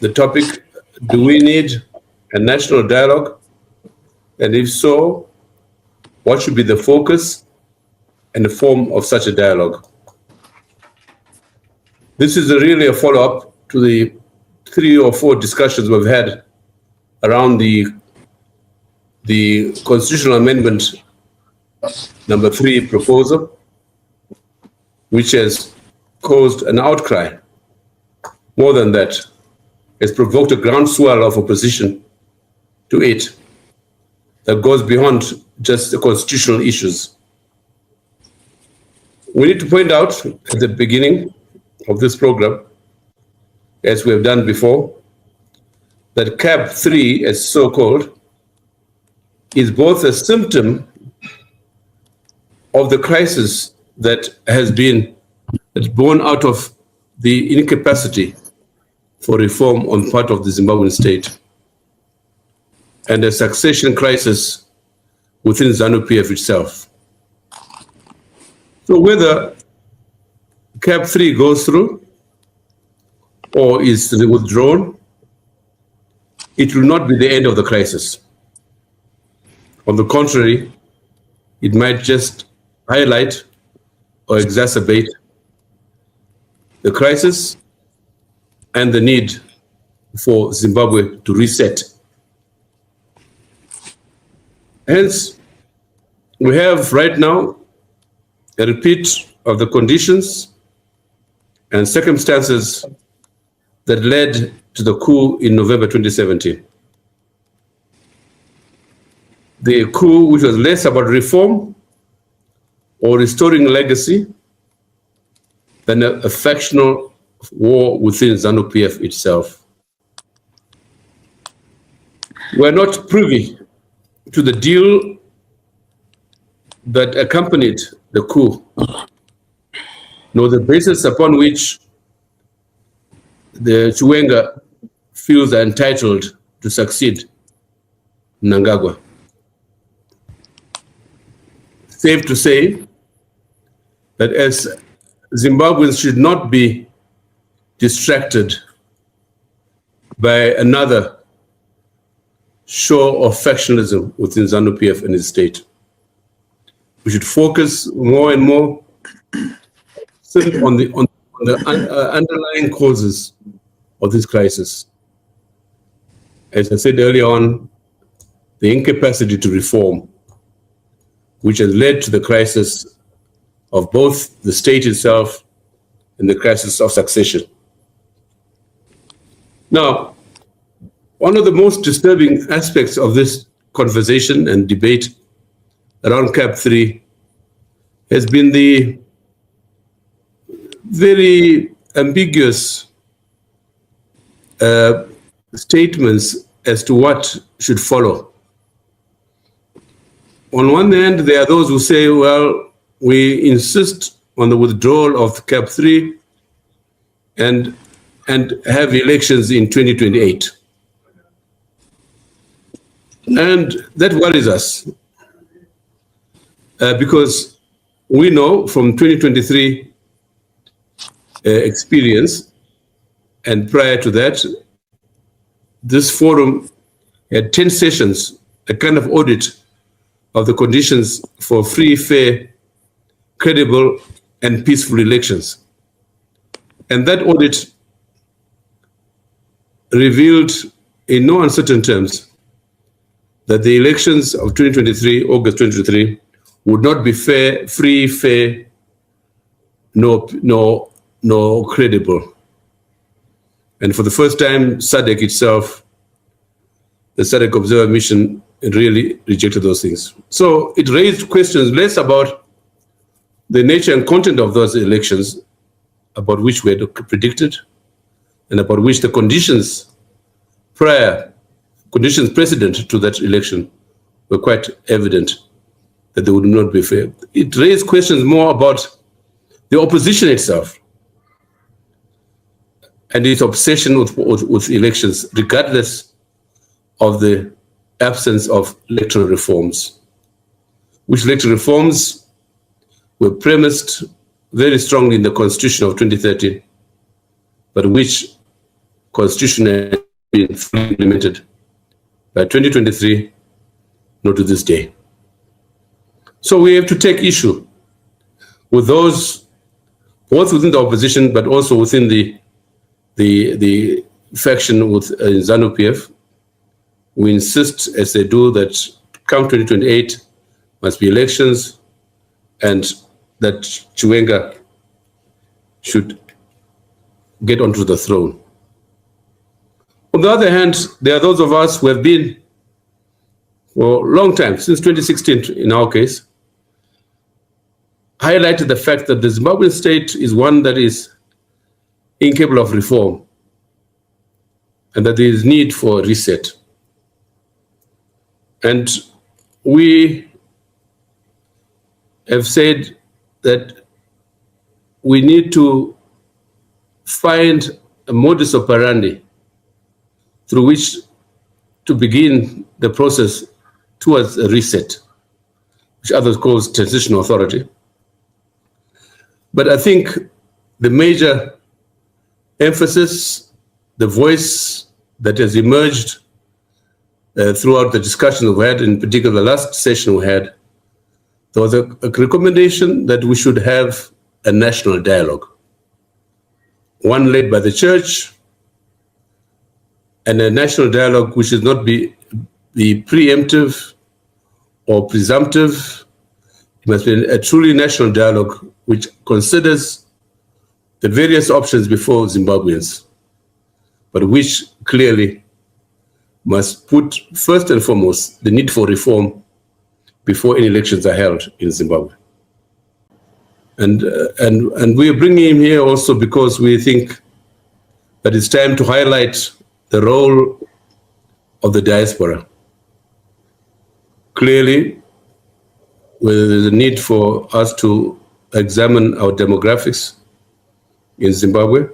the topic, do we need a national dialogue? And if so, what should be the focus and the form of such a dialogue? This is really a follow-up to the 3 or 4 discussions we've had around the constitutional amendment number 3 proposal, which has caused an outcry. More than that, it's provoked a groundswell of opposition to it that goes beyond just the constitutional issues. We need to point out at the beginning of this program, as we have done before, that CAP 3, as so-called, is both a symptom of the crisis that has been born out of the incapacity for reform on part of the Zimbabwean state and a succession crisis within ZANU-PF itself. So whether CAP 3 goes through or is withdrawn, it will not be the end of the crisis. On the contrary, it might just highlight or exacerbate the crisis and the need for Zimbabwe to reset. Hence, we have right now a repeat of the conditions and circumstances that led to the coup in November 2017. The coup, which was less about reform or restoring legacy than a factional war within ZANU-PF itself. We're not privy to the deal that accompanied the coup, nor the basis upon which the Chiwenga feels entitled to succeed Mnangagwa. Safe to say that as Zimbabweans should not be distracted by another show of factionalism within ZANU-PF and its state. We should focus more and more on the underlying causes of this crisis. As I said earlier on, the incapacity to reform, which has led to the crisis of both the state itself and the crisis of succession. Now, one of the most disturbing aspects of this conversation and debate around CAP 3 has been the very ambiguous statements as to what should follow. On one hand, there are those who say, well, we insist on the withdrawal of CAP 3 and have elections in 2028. And that worries us because we know from 2023 experience, and prior to that, this forum had 10 sessions, a kind of audit of the conditions for free, fair, credible, and peaceful elections. And that audit revealed in no uncertain terms that the elections of 2023, August 2023, would not be fair, free, fair, nor credible. And for the first time, SADC itself, the SADC Observer Mission, really rejected those things. So it raised questions less about the nature and content of those elections, about which we had predicted, and about which the conditions precedent to that election were quite evident that they would not be fair. It raised questions more about the opposition itself and its obsession with elections, regardless of the absence of electoral reforms, which electoral reforms were premised very strongly in the Constitution of 2013, but which constitution has been fully implemented by 2023, not to this day. So we have to take issue with those, both within the opposition, but also within the faction with ZANU-PF. We insist, as they do, that come 2028 must be elections, and that Chiwenga should get onto the throne. On the other hand, there are those of us who have been for a long time, since 2016 in our case, highlighted the fact that the Zimbabwean state is one that is incapable of reform and that there is need for a reset. And we have said that we need to find a modus operandi through which to begin the process towards a reset, which others call transitional authority. But I think the major emphasis, the voice that has emerged throughout the discussion we had, in particular the last session we had, there was a recommendation that we should have a national dialogue, one led by the church, and a national dialogue which should not be preemptive or presumptive. It must be a truly national dialogue which considers the various options before Zimbabweans, but which clearly must put first and foremost the need for reform before any elections are held in Zimbabwe. And we are bringing him here also because we think that it's time to highlight the role of the diaspora. Clearly, there's a need for us to examine our demographics in Zimbabwe.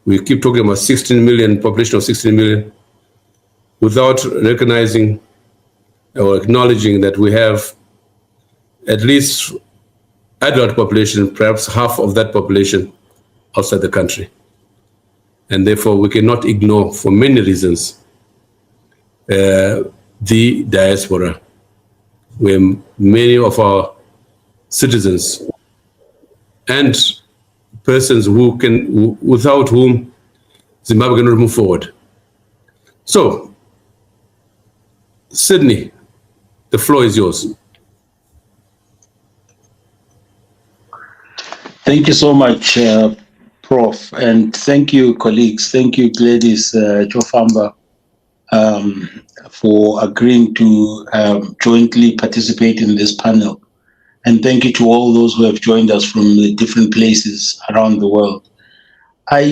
We keep talking about 16 million, population of 16 million, without recognizing or acknowledging that we have at least adult population, perhaps half of that population outside the country. And therefore, we cannot ignore, for many reasons, the diaspora, where many of our citizens and persons without whom Zimbabwe cannot move forward. So, Sydney, the floor is yours. Thank you so much, Prof. And thank you, colleagues. Thank you, Gladys Chofamba, for agreeing to jointly participate in this panel. And thank you to all those who have joined us from the different places around the world. I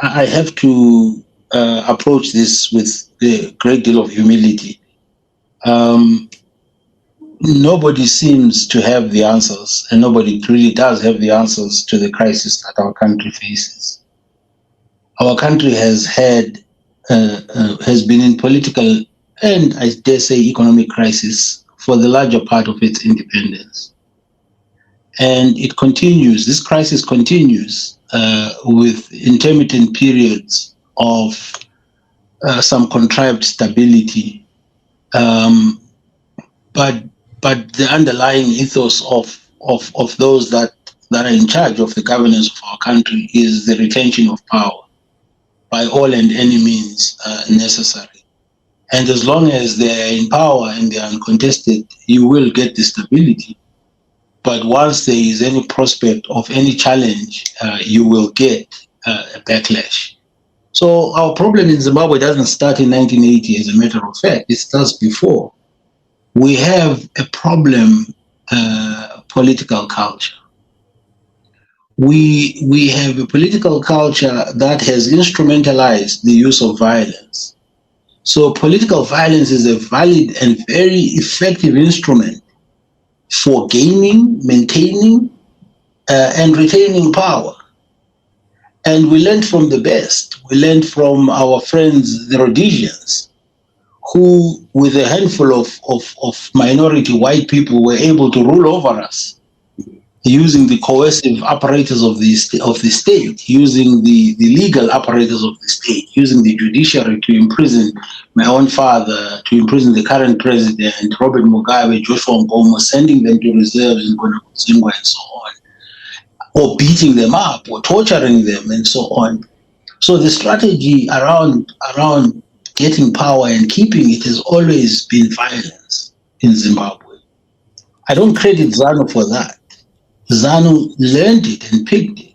have to approach this with a great deal of humility. Nobody seems to have the answers, and nobody really does have the answers to the crisis that our country faces. Our country has been in political and, I dare say, economic crisis for the larger part of its independence. And it continues, this crisis continues with intermittent periods of some contrived stability. But the underlying ethos of those that are in charge of the governance of our country is the retention of power by all and any means necessary. And as long as they're in power and they're uncontested, you will get the stability. But once there is any prospect of any challenge, you will get a backlash. So our problem in Zimbabwe doesn't start in 1980, as a matter of fact. It starts before. We have a problem, political culture. We have a political culture that has instrumentalized the use of violence. So political violence is a valid and very effective instrument for gaining, maintaining, and retaining power. And we learned from the best. We learned from our friends, the Rhodesians, who, with a handful of minority white people, were able to rule over us using the coercive apparatus of the state, using the legal apparatus of the state, using the judiciary to imprison my own father, to imprison the current president, Robert Mugabe, Joshua Nkomo, sending them to reserves in Gonakuzingwa and so on, or beating them up, or torturing them and so on. So the strategy around getting power and keeping it has always been violence in Zimbabwe. I don't credit ZANU for that. ZANU learned it and picked it.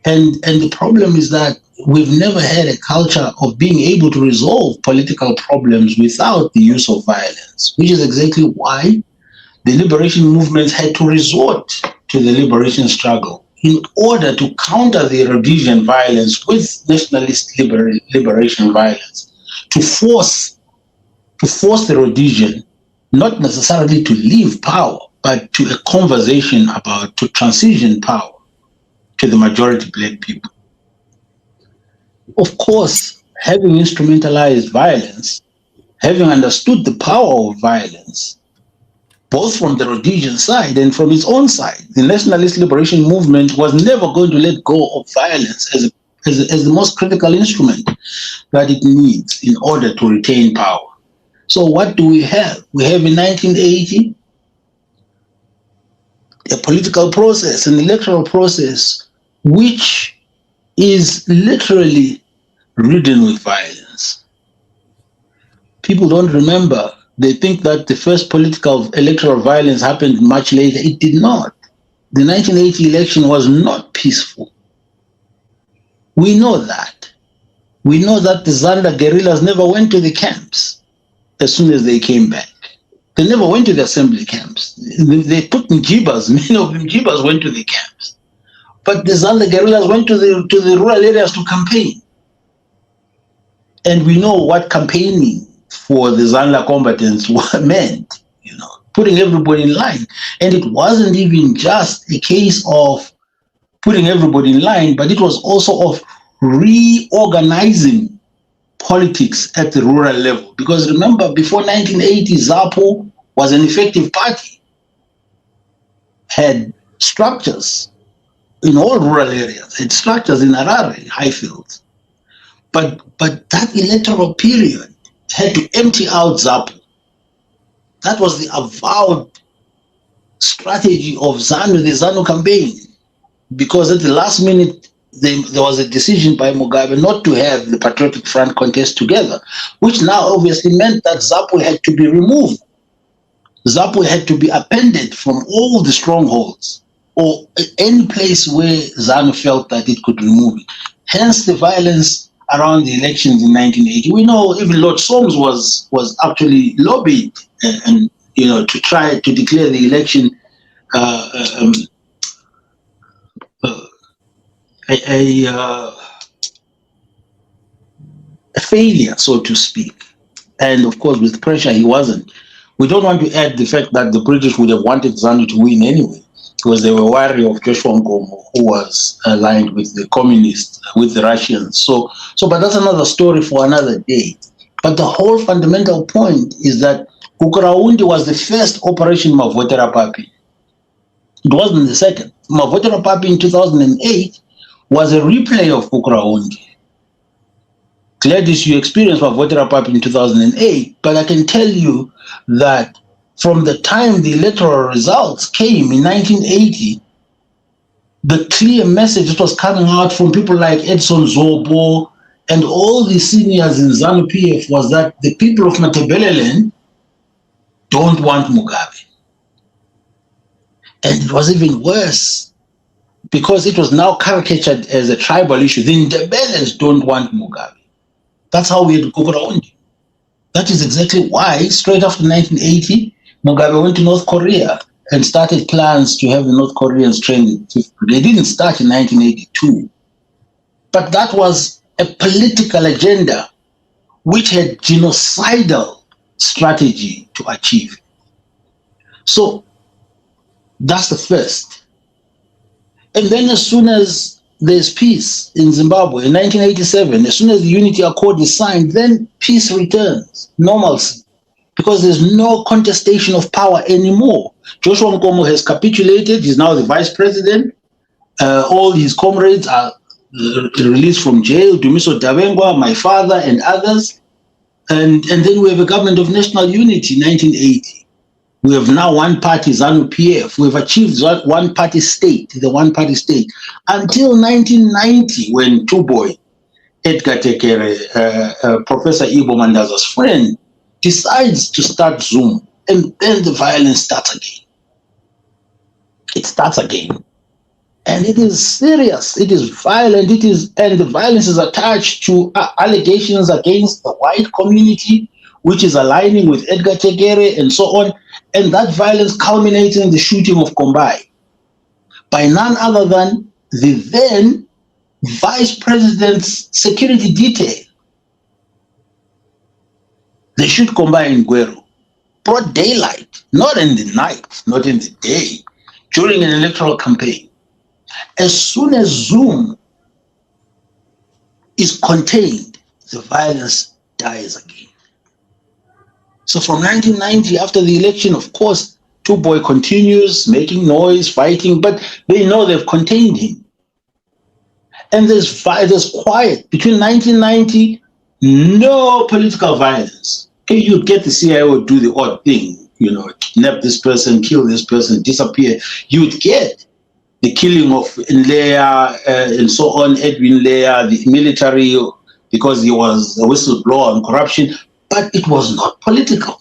And the problem is that we've never had a culture of being able to resolve political problems without the use of violence, which is exactly why the liberation movements had to resort to the liberation struggle in order to counter the Rhodesian violence with nationalist liberation violence, to force the Rhodesian not necessarily to leave power, but to a conversation about to transition power to the majority black people. Of course, having instrumentalized violence, having understood the power of violence, both from the Rhodesian side and from its own side, the nationalist liberation movement was never going to let go of violence as the most critical instrument that it needs in order to retain power. So what do we have? We have in 1980 a political process, an electoral process, which is literally ridden with violence. People don't remember. They think that the first political electoral violence happened much later. It did not. The 1980 election was not peaceful. We know that. We know that the Zanda guerrillas never went to the camps as soon as they came back. They never went to the assembly camps. They put Njibas, many of them Njibas went to the camps. But the Zanda guerrillas went to the rural areas to campaign. And we know what campaigning for the Zanda combatants meant, putting everybody in line. And it wasn't even just a case of putting everybody in line, but it was also of reorganizing politics at the rural level. Because remember, before 1980, ZAPU was an effective party, had structures in all rural areas, had structures in Harare, Highfields. But that electoral period had to empty out ZAPU. That was the avowed strategy of ZANU, the ZANU campaign, because at the last minute, there was a decision by Mugabe not to have the Patriotic Front contest together, which now obviously meant that ZAPU had to be removed. ZAPU had to be appended from all the strongholds or any place where ZANU felt that it could remove it. Hence the violence around the elections in 1980. We know even Lord Soames was actually lobbied and to try to declare the election a failure, so to speak. And of course, with pressure, he wasn't. We don't want to add the fact that the British would have wanted ZANU to win anyway, because they were wary of Joshua Nkomo, who was aligned with the communists, with the Russians. So, but that's another story for another day. But the whole fundamental point is that Kukuraundi was the first Operation Mavotera Papi. It wasn't the second. Mavotera Papi in 2008 was a replay of Kukuraundi. Gladys, you experienced Mavotera Papi in 2008, but I can tell you that from the time the electoral results came in 1980, the clear message that was coming out from people like Edson Zobo and all the seniors in ZANU-PF was that the people of Matabeleland don't want Mugabe. And it was even worse because it was now caricatured as a tribal issue. The Ndebelers don't want Mugabe. That's how we had Kukuraundi. That is exactly why, straight after 1980, Mugabe went to North Korea and started plans to have the North Koreans trained in 5th Brigade. They didn't start in 1982. But that was a political agenda which had genocidal strategy to achieve. So that's the first. And then as soon as there's peace in Zimbabwe in 1987, as soon as the Unity Accord is signed, then peace returns, normalcy. because there's no contestation of power anymore. Joshua Nkomo has capitulated. He's now the vice president. All his comrades are released from jail. Dumiso Davengwa, my father, and others. And then we have a government of national unity, 1980. We have now one party, ZANU-PF. We've achieved one party state, the one party state, until 1990, when Tuboy, Edgar Tekere, Professor Ibo Mandaza's friend, decides to start Zoom, and then the violence starts again. It starts again. And it is serious, it is violent, and the violence is attached to allegations against the white community, which is aligning with Edgar Tegere and so on. And that violence culminates in the shooting of Kombai by none other than the then vice president's security detail. They shoot Kombai in Gweru, broad daylight, not in the night, not in the day, during an electoral campaign. As soon as Zoom is contained, the violence dies again. So from 1990, after the election, of course, Tuboy continues making noise, fighting, but they know they've contained him. And there's quiet. Between 1990, no political violence. Okay, you get the CIO do the odd thing, kidnap this person, kill this person, disappear. You'd get the killing of Nleya and so on, Edwin Nleya, the military, because he was a whistleblower on corruption, but it was not political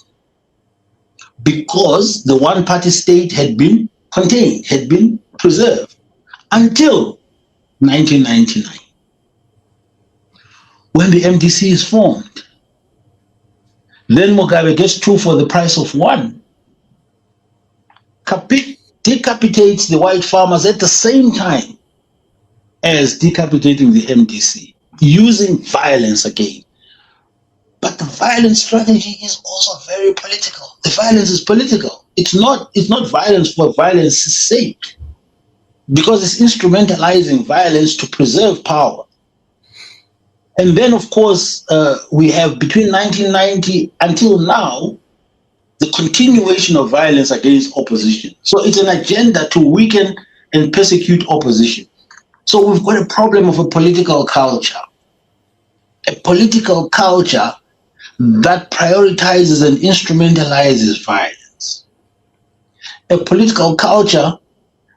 because the one-party state had been contained, had been preserved until 1999, when the MDC is formed. Then Mugabe gets 2 for the price of 1. Decapitates the white farmers at the same time as decapitating the MDC, using violence again. But the violence strategy is also very political. The violence is political. It's not violence for violence's sake, because it's instrumentalizing violence to preserve power. And then, of course, we have between 1990 until now, the continuation of violence against opposition. So it's an agenda to weaken and persecute opposition. So we've got a problem of a political culture that prioritizes and instrumentalizes violence. A political culture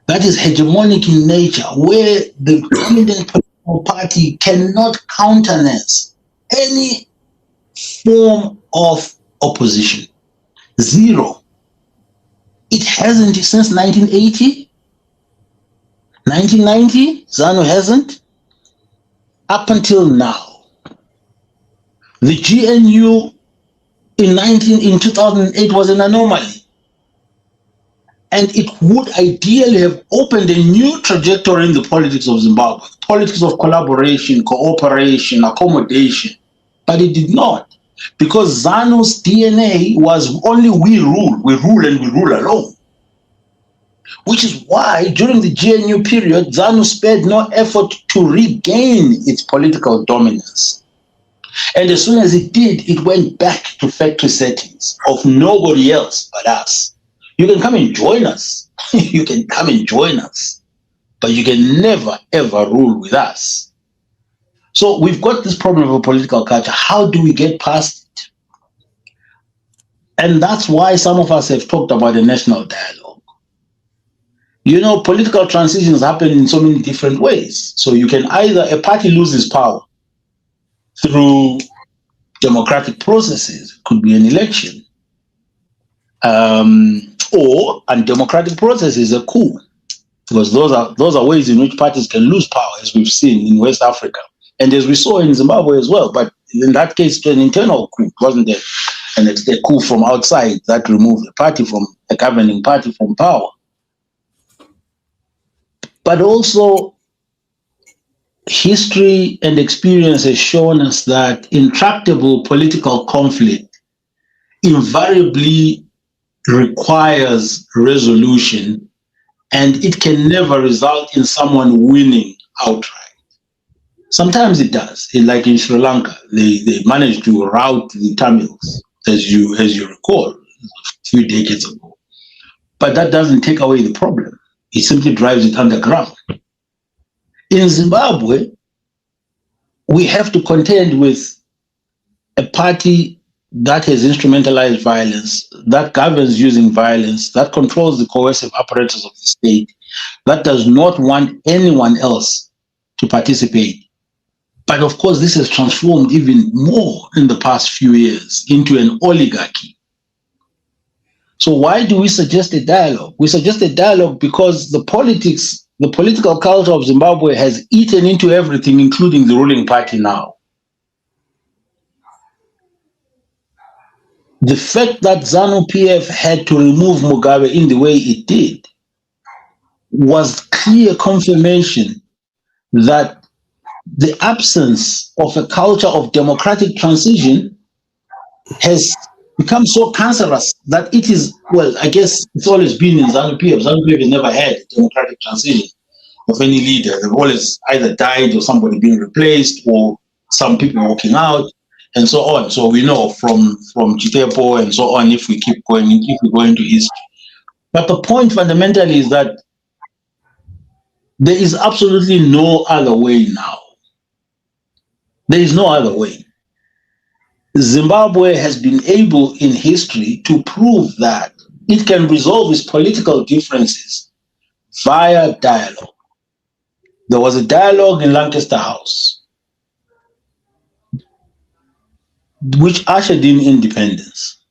that is hegemonic in nature, where the dominant political party cannot countenance any form of opposition. Zero. It hasn't since 1980. 1990, ZANU hasn't. Up until now. The GNU in 2008 was an anomaly. And it would ideally have opened a new trajectory in the politics of Zimbabwe, politics of collaboration, cooperation, accommodation. But it did not. Because ZANU's DNA was only we rule and we rule alone. Which is why during the GNU period, ZANU spared no effort to regain its political dominance. And as soon as it did, it went back to factory settings of nobody else but us. You can come and join us. You can come and join us. But you can never, ever rule with us. So we've got this problem of a political culture. How do we get past it? And that's why some of us have talked about a national dialogue. Political transitions happen in so many different ways. So you can a party loses power through democratic processes. It could be an election. Or undemocratic processes, a coup. Because those are ways in which parties can lose power, as we've seen in West Africa. And as we saw in Zimbabwe as well, but in that case, an internal coup, wasn't there? And it's a coup from outside that removed the governing party from power. But also, history and experience has shown us that intractable political conflict invariably requires resolution, and it can never result in someone winning outright. Sometimes it does. Like in Sri Lanka, they managed to rout the Tamils as you recall, a few decades ago. But that doesn't take away the problem. It simply drives it underground. In Zimbabwe, we have to contend with a party that has instrumentalized violence, that governs using violence, that controls the coercive apparatus of the state, that does not want anyone else to participate. But of course, this has transformed even more in the past few years into an oligarchy. So why do we suggest a dialogue? We suggest a dialogue because the political culture of Zimbabwe has eaten into everything, including the ruling party now. The fact that ZANU-PF had to remove Mugabe in the way it did was clear confirmation that the absence of a culture of democratic transition has become so cancerous that it is, well, I guess it's always been in ZANU-PF. ZANU-PF has never had a democratic transition of any leader. They've always either died or somebody being replaced or some people walking out and so on. So we know from Chitepo and so on, if we keep going, if we go into history. But the point fundamentally is that there is absolutely no other way now. There is no other way. Zimbabwe has been able in history to prove that it can resolve its political differences via dialogue. There was a dialogue in Lancaster House which ushered in independence,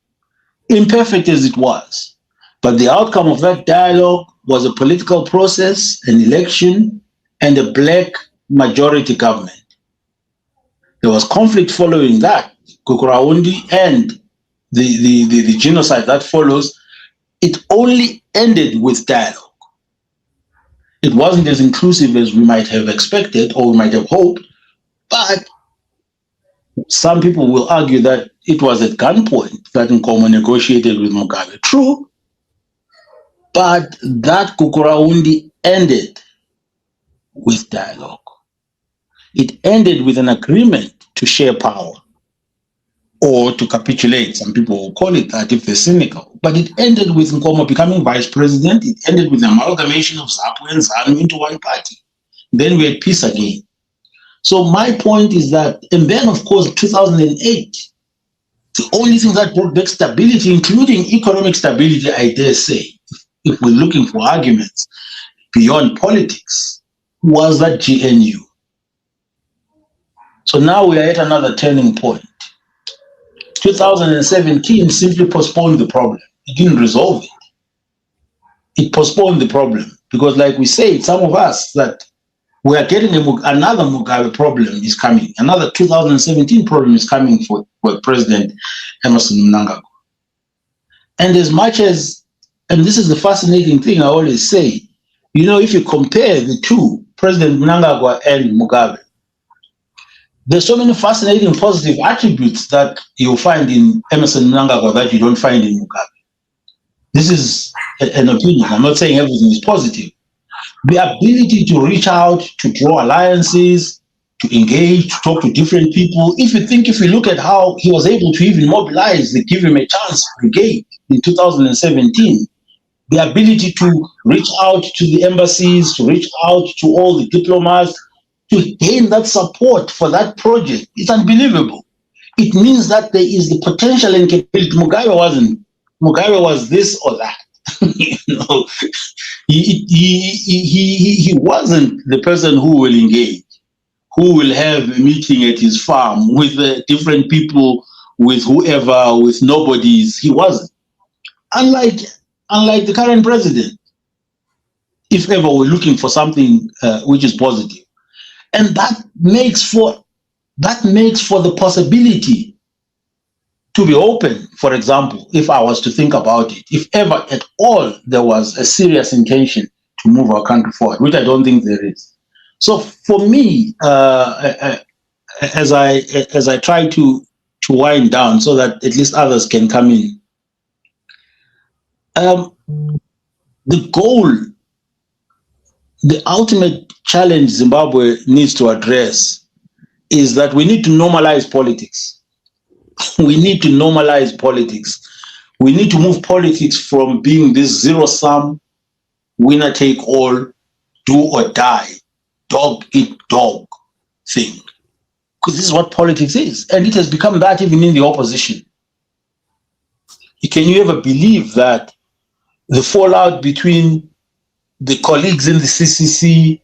imperfect as it was. But the outcome of that dialogue was a political process, an election, and a black majority government. There was conflict following that, Kukuraundi and the genocide that follows. It only ended with dialogue. It wasn't as inclusive as we might have expected or we might have hoped, but some people will argue that it was at gunpoint that Nkomo negotiated with Mugabe. True, but that Kukuraundi ended with dialogue. It ended with an agreement to share power or to capitulate. Some people will call it that if they're cynical. But it ended with Nkomo becoming vice president. It ended with the amalgamation of ZAPU and ZANU into one party. Then we had peace again. So my point is that, and then of course 2008, the only thing that brought back stability, including economic stability, I dare say, if we're looking for arguments beyond politics, was that GNU. So now we are at another turning point. 2017 simply postponed the problem. It didn't resolve it. It postponed the problem because, like we said, some of us, that we are getting another Mugabe problem is coming. Another 2017 problem is coming for President Emmerson Mnangagwa. And as much as, and this is the fascinating thing I always say, you know, if you compare the two, President Mnangagwa and Mugabe, there's so many fascinating positive attributes that you'll find in Emmerson Mnangagwa that you don't find in Mugabe. This is an opinion. I'm not saying everything is positive. The ability to reach out, to draw alliances, to engage, to talk to different people. If you look at how he was able to even mobilize the Give Him a Chance brigade in 2017, the ability to reach out to the embassies, to reach out to all the diplomats, to gain that support for that project, it's unbelievable. It means that there is the potential and capability. Mugabe was this or that. You know, he wasn't the person who will engage, who will have a meeting at his farm with different people, with whoever, with nobodies. He wasn't. Unlike the current president, if ever we're looking for something which is positive. And that makes for the possibility to be open. For example, if I was to think about it, if ever at all there was a serious intention to move our country forward, which I don't think there is. So for me, as I try to wind down so that at least others can come in, the goal, the ultimate challenge Zimbabwe needs to address is that we need to normalize politics. we need to normalize politics. We need to move politics from being this zero-sum, winner-take-all, do or die, dog-eat-dog thing. Because this is what politics is. And it has become that even in the opposition. Can you ever believe that the fallout between the colleagues in the CCC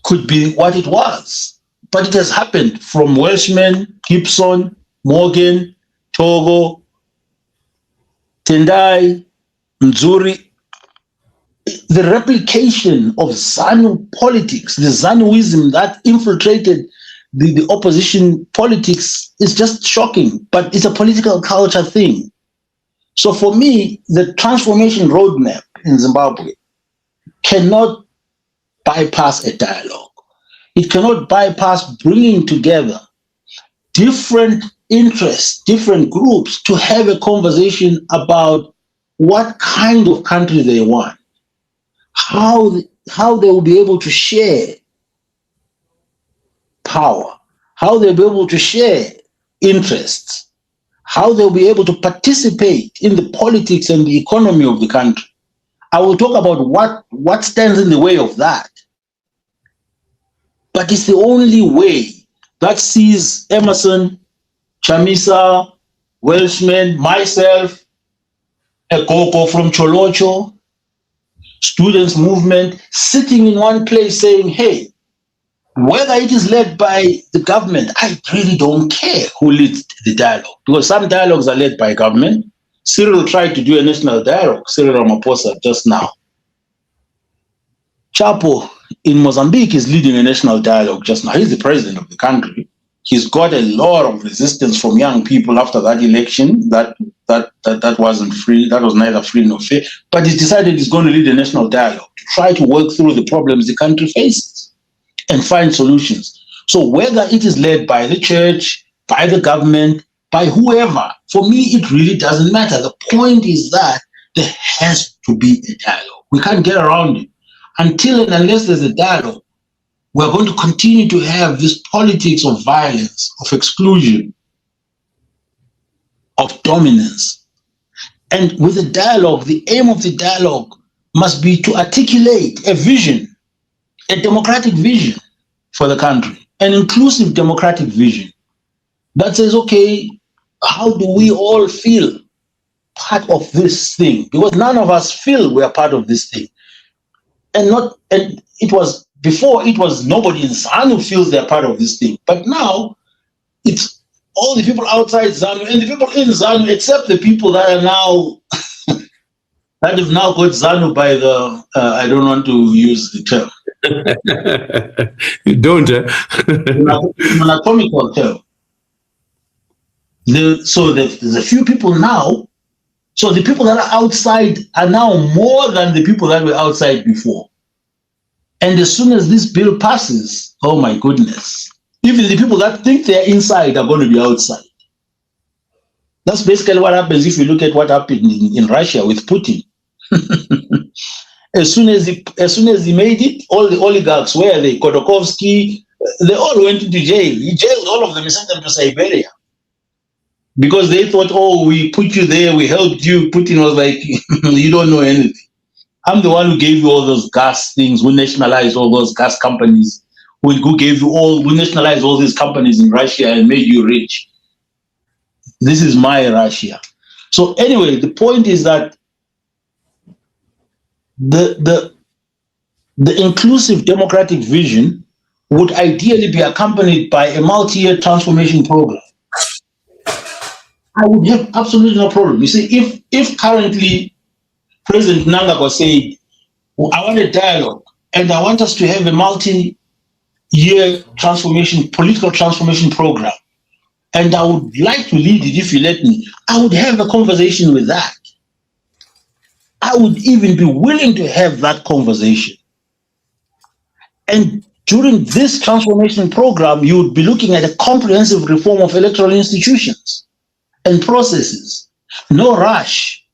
could be what it was? But it has happened from Welshman, Gibson, Morgan, Togo, Tendai, Mzuri. The replication of ZANU politics, the ZANUism that infiltrated the opposition politics is just shocking, but it's a political culture thing. So for me, the transformation roadmap in Zimbabwe cannot bypass a dialogue. It cannot bypass bringing together different interests, different groups to have a conversation about what kind of country they want, how they will be able to share power, how they'll be able to share interests, how they'll be able to participate in the politics and the economy of the country. I will talk about what stands in the way of that. But it's the only way that sees Emerson, Chamisa, Welshman, myself, Ekoko from Cholocho, students movement, sitting in one place saying, hey, whether it is led by the government, I really don't care who leads the dialogue, because some dialogues are led by government. Cyril tried to do a national dialogue, Cyril Ramaphosa, just now. Chapo in Mozambique is leading a national dialogue just now. He's the president of the country. He's got a lot of resistance from young people after that election. That wasn't free. That was neither free nor fair. But he's decided he's going to lead a national dialogue to try to work through the problems the country faces and find solutions. So whether it is led by the church, by the government, by whoever, for me, it really doesn't matter. The point is that there has to be a dialogue. We can't get around it. Until and unless there's a dialogue, we're going to continue to have this politics of violence, of exclusion, of dominance. And with the dialogue, the aim of the dialogue must be to articulate a vision, a democratic vision for the country, an inclusive democratic vision that says, okay, how do we all feel part of this thing? Because none of us feel we are part of this thing. And it was before, it was nobody in ZANU feels they're part of this thing. But now it's all the people outside ZANU and the people in ZANU, except the people that are now that have now got ZANU by the I don't want to use the term. You don't. Anatomical term. So there's a few people now. So the people that are outside are now more than the people that were outside before. And as soon as this bill passes, oh my goodness, even the people that think they're inside are going to be outside. That's basically what happens if you look at what happened in Russia with Putin. As soon as he made it, all the oligarchs, where they, Khodorkovsky, they all went into jail. He jailed all of them and sent them to Siberia. Because they thought, oh, we put you there, we helped you. Putin was like, you don't know anything. I'm the one who gave you all those gas things, who nationalized all those gas companies, who gave you who nationalized all these companies in Russia and made you rich. This is my Russia. So anyway, the point is that the inclusive democratic vision would ideally be accompanied by a multi-year transformation program. I would have absolutely no problem. You see, if currently President Mnangagwa said, well, I want a dialogue and I want us to have a multi-year transformation, political transformation program, and I would like to lead it if you let me, I would have a conversation with that. I would even be willing to have that conversation. And during this transformation program, you would be looking at a comprehensive reform of electoral institutions and processes. No rush,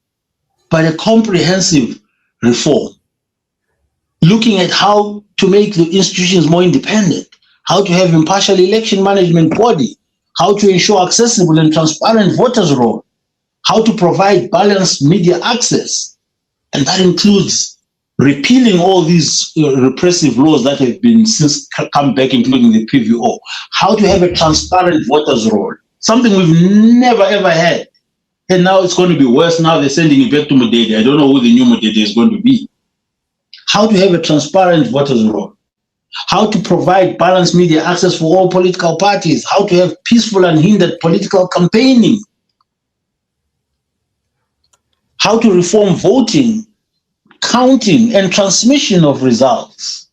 but a comprehensive reform. Looking at how to make the institutions more independent, how to have impartial election management body, how to ensure accessible and transparent voters' roll, how to provide balanced media access, and that includes repealing all these repressive laws that have been since come back, including the PVO, how to have a transparent voters' roll, something we've never ever had. And now it's going to be worse. Now they're sending it back to Mudede. I don't know who the new Mudede is going to be. How to have a transparent voters' roll, how to provide balanced media access for all political parties, how to have peaceful and unhindered political campaigning, how to reform voting, counting, and transmission of results,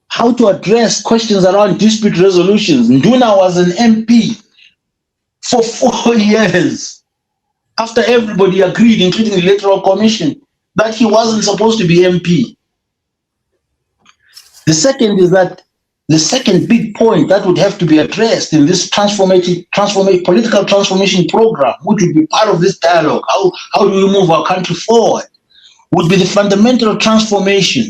how to address questions around dispute resolutions. Nduna was an MP for 4 years after everybody agreed, including the Electoral Commission, that he wasn't supposed to be MP. The second is that the second big point that would have to be addressed in this political transformation program, which would be part of this dialogue, how do we move our country forward, would be the fundamental transformation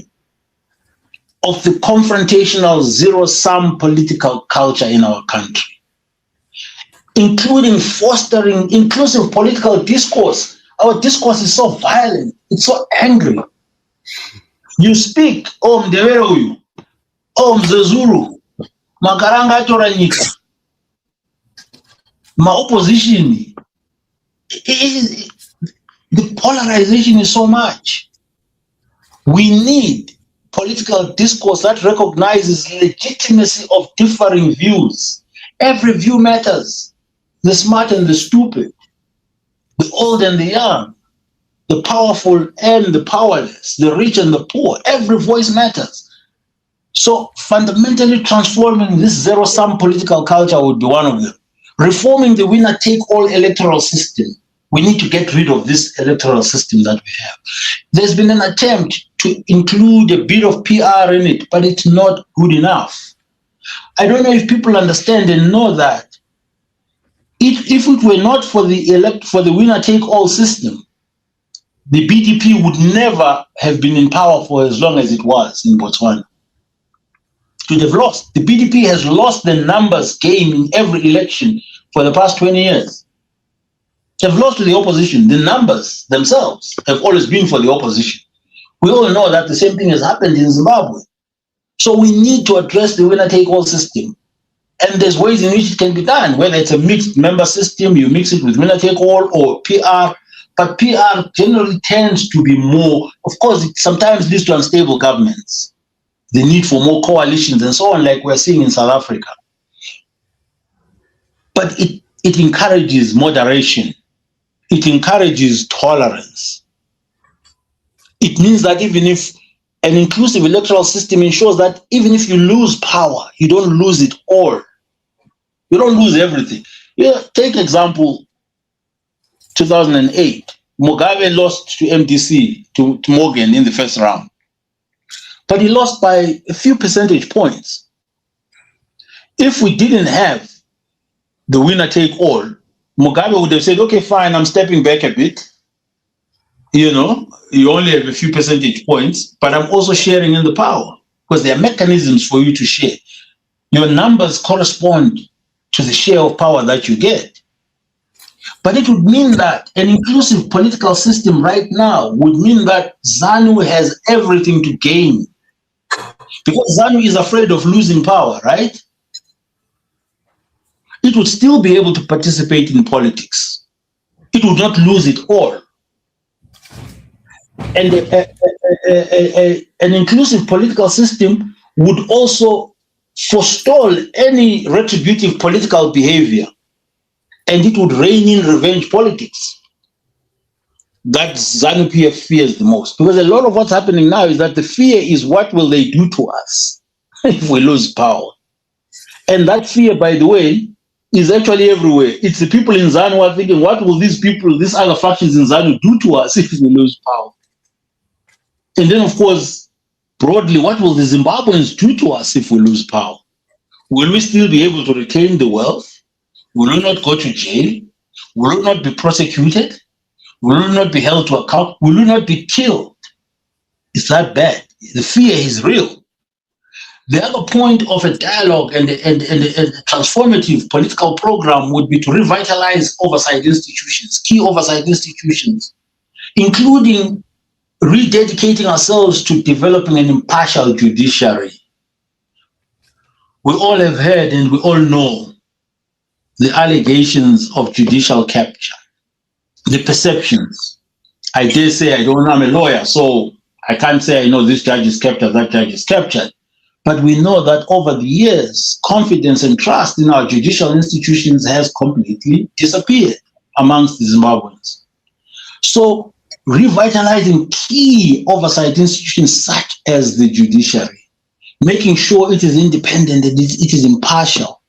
of the confrontational zero-sum political culture in our country, including fostering inclusive political discourse. Our discourse is so violent, it's so angry. You speak, oh Mdewere, oh Mzezuru, Makaranga Toranyika, my opposition. The polarization is so much. We need political discourse that recognizes legitimacy of differing views. Every view matters. The smart and the stupid, the old and the young, the powerful and the powerless, the rich and the poor. Every voice matters. So fundamentally transforming this zero-sum political culture would be one of them. Reforming the winner-take-all electoral system. We need to get rid of this electoral system that we have. There's been an attempt to include a bit of PR in it, but it's not good enough. I don't know if people understand and know that if it were not for the winner-take-all system, the BDP would never have been in power for as long as it was in Botswana. It would have lost. The BDP has lost the numbers game in every election for the past 20 years. They have lost to the opposition. The numbers themselves have always been for the opposition. We all know that the same thing has happened in Zimbabwe. So we need to address the winner-take-all system. And there's ways in which it can be done, whether it's a mixed member system, you mix it with winner-take-all or PR. But PR generally tends to be more, of course, it sometimes leads to unstable governments, the need for more coalitions and so on, like we're seeing in South Africa. But it encourages moderation. It encourages tolerance. It means that even if an inclusive electoral system ensures that even if you lose power, you don't lose it all. You don't lose everything. Yeah, take example, 2008. Mugabe lost to MDC, to Morgan in the first round. But he lost by a few percentage points. If we didn't have the winner take all, Mugabe would have said, okay, fine, I'm stepping back a bit. You know, you only have a few percentage points, but I'm also sharing in the power because there are mechanisms for you to share. Your numbers correspond to the share of power that you get. But it would mean that an inclusive political system right now would mean that ZANU has everything to gain. Because ZANU is afraid of losing power, right? It would still be able to participate in politics. It would not lose it all. And an inclusive political system would also forestall any retributive political behavior, and it would rein in revenge politics. That ZANU-PF fears the most, because a lot of what's happening now is that the fear is what will they do to us if we lose power. And that fear, by the way, is actually everywhere. It's the people in ZANU who are thinking, what will these people, these other factions in ZANU do to us if we lose power? And then, of course, broadly, what will the Zimbabweans do to us if we lose power? Will we still be able to retain the wealth? Will we not go to jail? Will we not be prosecuted? Will we not be held to account? Will we not be killed? It's that bad. The fear is real. The other point of a dialogue and a transformative political program would be to revitalize oversight institutions, key oversight institutions, including rededicating ourselves to developing an impartial judiciary. We all have heard and we all know the allegations of judicial capture, the perceptions. I dare say, I don't know, I'm a lawyer, so I can't say I know this judge is captured, that judge is captured. But we know that over the years, confidence and trust in our judicial institutions has completely disappeared amongst the Zimbabweans. So revitalizing key oversight institutions such as the judiciary, making sure it is independent and it is impartial,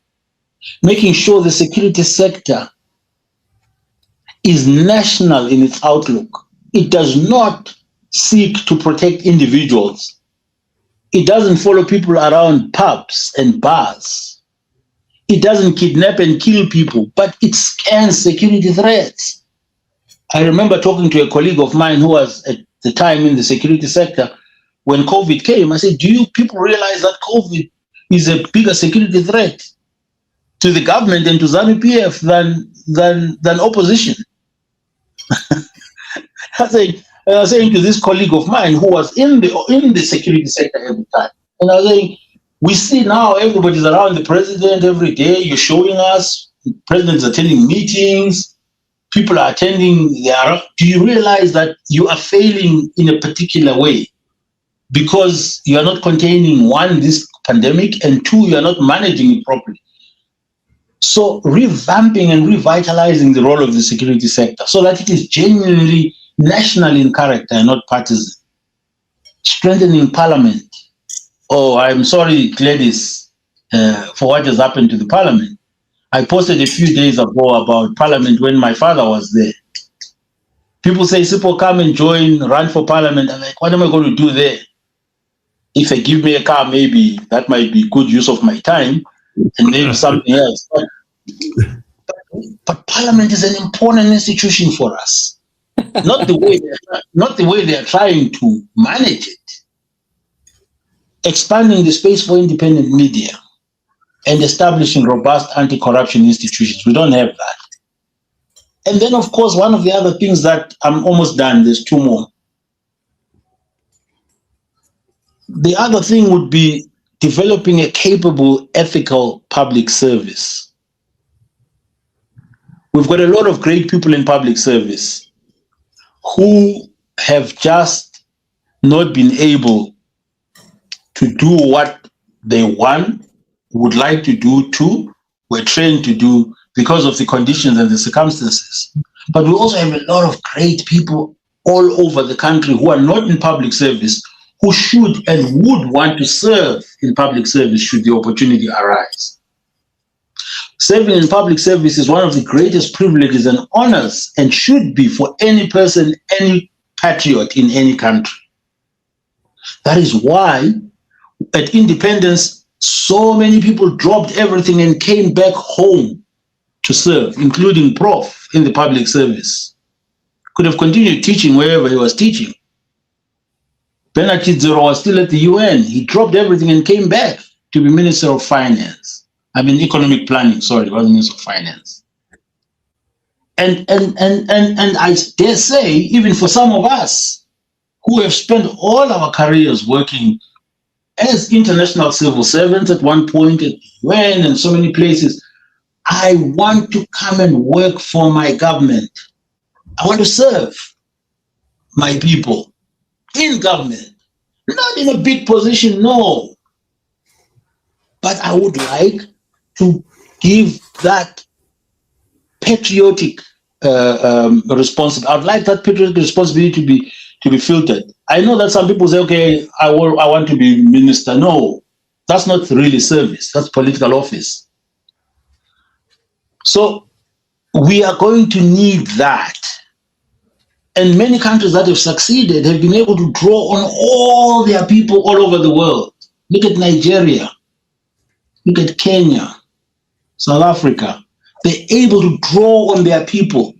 making sure the security sector is national in its outlook. It does not seek to protect individuals. It doesn't follow people around pubs and bars. It doesn't kidnap and kill people, but it scans security threats. I remember talking to a colleague of mine who was at the time in the security sector. When COVID came, I said, do you people realize that COVID is a bigger security threat to the government and to ZANU-PF than opposition? I was saying to this colleague of mine who was in the security sector every time, and I was saying, we see now everybody's around the president every day. You're showing us the president's attending meetings, people are attending. Do you realize that you are failing in a particular way because you are not containing, one, this pandemic, and two, you are not managing it properly? So revamping and revitalizing the role of the security sector so that it is genuinely national in character and not partisan. Strengthening parliament. Oh, I'm sorry, Gladys, for what has happened to the parliament. I posted a few days ago about parliament when my father was there. People say, Sipo, come and join, run for parliament. I'm like, what am I going to do there? If they give me a car, maybe that might be good use of my time and maybe something else. But parliament is an important institution for us. Not the way they are trying to manage it. Expanding the space for independent media and establishing robust anti-corruption institutions. We don't have that. And then, of course, one of the other things that I'm almost done, there's two more. The other thing would be developing a capable, ethical public service. We've got a lot of great people in public service who have just not been able to do what they would like to do too, were trained to do because of the conditions and the circumstances. But we also have a lot of great people all over the country who are not in public service, who should and would want to serve in public service should the opportunity arise. Serving in public service is one of the greatest privileges and honors and should be for any person, any patriot in any country. That is why at independence, so many people dropped everything and came back home to serve, including Prof in the public service. Could have continued teaching wherever he was teaching. Bernard Chidzero was still at the UN. He dropped everything and came back to be Minister of Finance. I mean, economic planning, sorry, wasn't Minister of Finance. And I dare say, even for some of us who have spent all our careers working as international civil servants at one point at the UN and so many places, I want to come and work for my government. I want to serve my people in government, not in a big position, no. But I would like to give that patriotic responsibility. I would like that patriotic responsibility to be filtered. I know that some people say, okay, I want to be minister. No, that's not really service. That's political office. So we are going to need that. And many countries that have succeeded have been able to draw on all their people all over the world. Look at Nigeria. Look at Kenya, South Africa. They're able to draw on their people,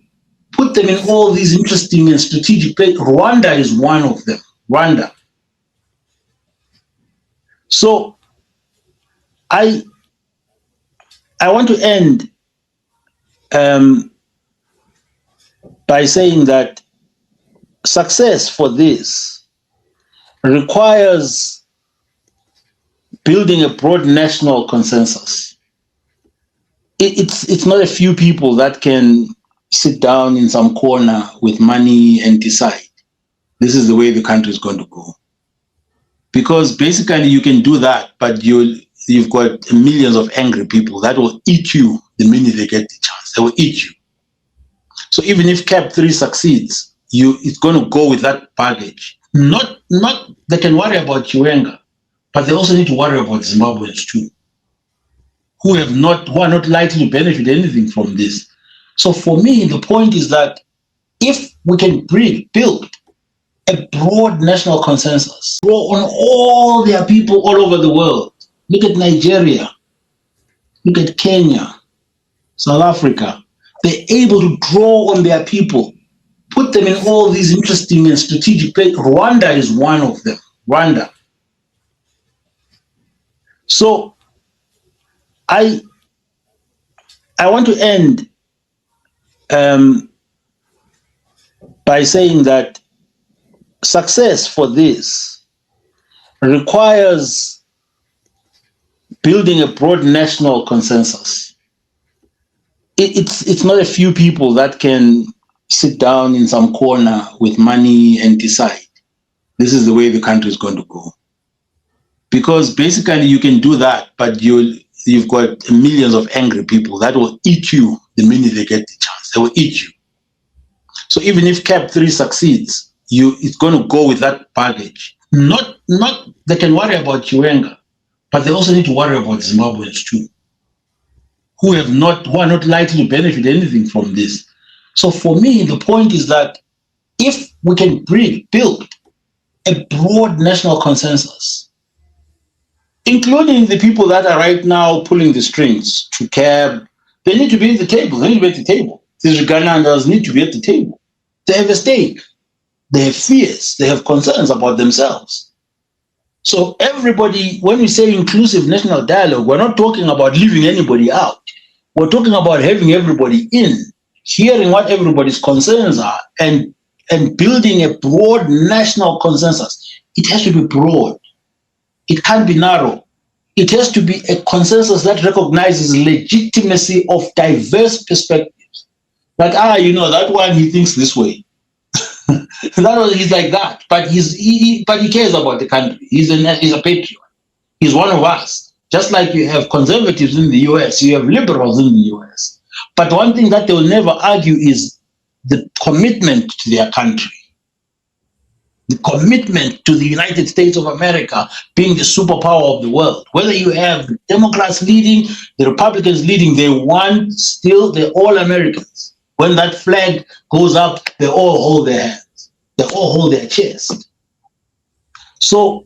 put them in all these interesting and strategic places. Rwanda is one of them. Rwanda. So I want to end by saying that success for this requires building a broad national consensus. It's not a few people that can sit down in some corner with money and decide this is the way the country is going to go. Because basically you can do that, but you've got millions of angry people that will eat you the minute they get the chance. They will eat you. So even if CAP 3 succeeds, it's going to go with that baggage. Not they can worry about Chiwenga, but they also need to worry about Zimbabweans too, who are not likely to benefit anything from this. So for me, the point is that if we can build a broad national consensus, draw on all their people all over the world. Look at Nigeria, look at Kenya, South Africa. They're able to draw on their people, put them in all these interesting and strategic places. Rwanda is one of them. Rwanda. So I want to end by saying that success for this requires building a broad national consensus. It's not a few people that can sit down in some corner with money and decide this is the way the country is going to go. Because basically you can do that, but you've got millions of angry people that will eat you the minute they get the chance. They will eat you. So even if CAP 3 succeeds, it's going to go with that baggage. Not they can worry about Chiwenga, but they also need to worry about Zimbabweans too, who are not likely to benefit anything from this. So for me, the point is that if we can build a broad national consensus, including the people that are right now pulling the strings to CAB, they need to be at the table. They need to be at the table. These Ugandans need to be at the table. They have a stake. They have fears. They have concerns about themselves. So everybody, when we say inclusive national dialogue, we're not talking about leaving anybody out. We're talking about having everybody in, hearing what everybody's concerns are, and building a broad national consensus. It has to be broad. It can't be narrow. It has to be a consensus that recognizes legitimacy of diverse perspectives. Like, that one, he thinks this way. He's like that, but he cares about the country. He's a patriot. He's one of us. Just like you have conservatives in the US, you have liberals in the US. But one thing that they will never argue is the commitment to their country. The commitment to the United States of America being the superpower of the world. Whether you have the Democrats leading, the Republicans leading, they're all Americans. When that flag goes up, they all hold their hands. They all hold their chest. So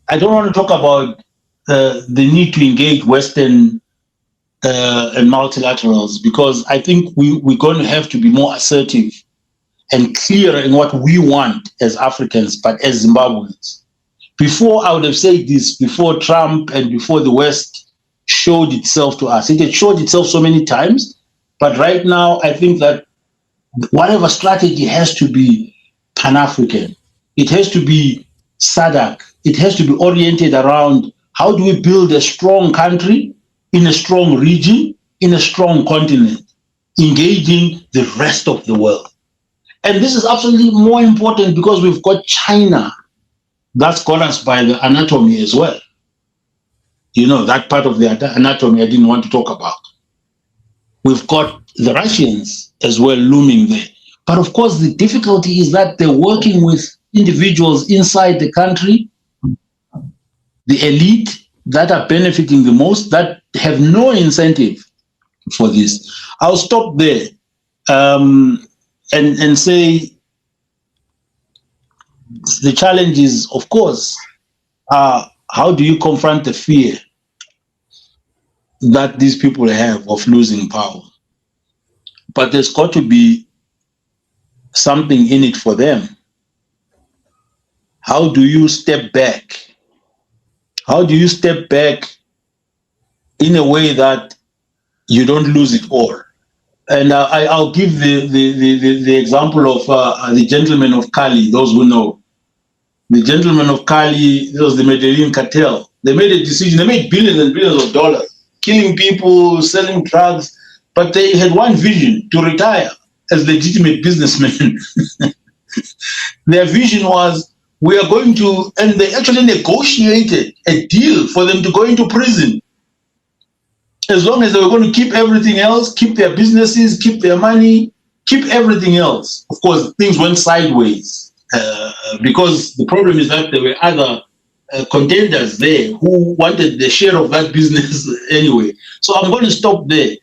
I don't want to talk about the need to engage Western and multilaterals, because I think we're going to have to be more assertive and clearer in what we want as Africans, but as Zimbabweans. Before, I would have said this, before Trump and before the West showed itself to us. It had showed itself so many times, but right now I think that whatever strategy has to be Pan-African. It has to be SADC. It has to be oriented around how do we build a strong country in a strong region, in a strong continent, engaging the rest of the world. And this is absolutely more important because we've got China. That's got us by the anatomy as well. That part of the anatomy I didn't want to talk about. We've got the Russians as well looming there. But of course, the difficulty is that they're working with individuals inside the country, the elite that are benefiting the most, that have no incentive for this. I'll stop there and say the challenge is, of course, how do you confront the fear that these people have of losing power? But there's got to be something in it for them. How do you step back? How do you step back in a way that you don't lose it all? And I'll give the example of the gentleman of Cali, those who know. The gentleman of Cali, this was the Medellin cartel. They made a decision, they made billions and billions of dollars, killing people, selling drugs, but they had one vision: to retire as legitimate businessmen. Their vision was, we are going to, and they actually negotiated a deal for them to go into prison. As long as they were going to keep everything else, keep their businesses, keep their money, keep everything else. Of course, things went sideways because the problem is that there were other contenders there who wanted the share of that business anyway. So I'm going to stop there.